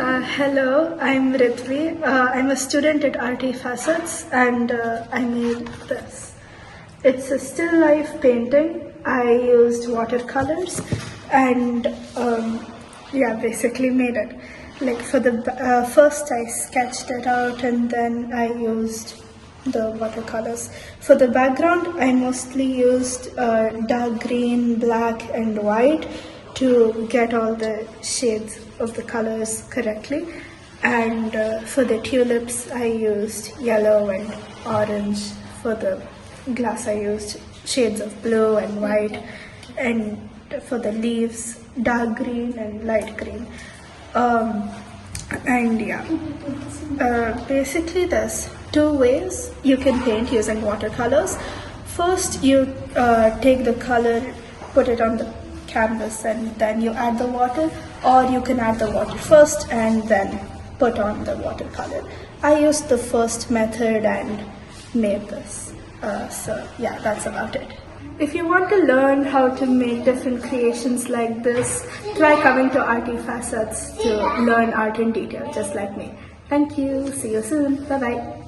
Hello, I'm Ritvi. I'm a student at Arty Facets and I made this. It's a still life painting. I used watercolors and basically made it. Like for the first I sketched it out and then I used the watercolors. For the background I mostly used dark green, black and white to get all the shades of the colors correctly, and for the tulips I used yellow and orange. For the glass I used shades of blue and white, and for the leaves dark green and light green. Basically there's two ways you can paint using watercolors. First you take the color, put it on the canvas and then you add the water, or you can add the water first and then put on the watercolor. I used the first method and made this. That's about it. If you want to learn how to make different creations like this, try coming to Arty Facets to learn art in detail, just like me. Thank you. See you soon. Bye-bye.